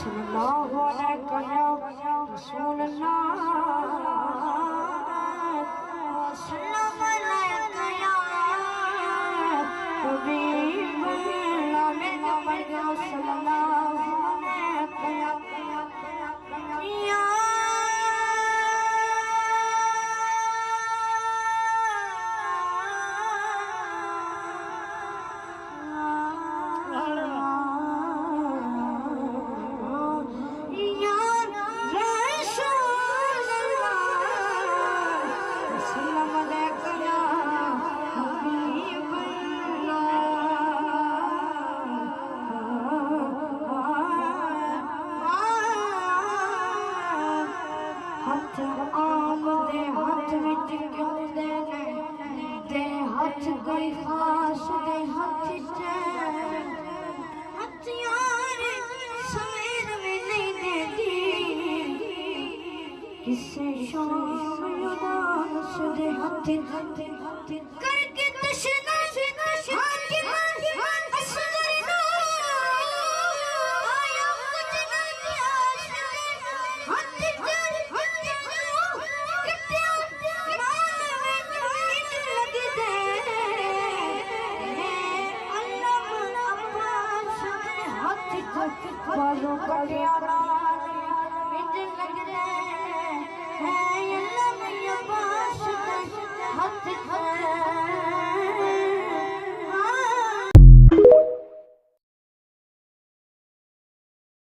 सल्लल्लाहु अलैहि रसूलल्लाह सल्लल्लाहु अलैहि हबीबुल्लाह मेरे पैगंबर सल्लल्लाहु अलैहि या कोई खास दे हाथ हथियार सवेर में नहीं देती किसे शाम उदास दे हाथ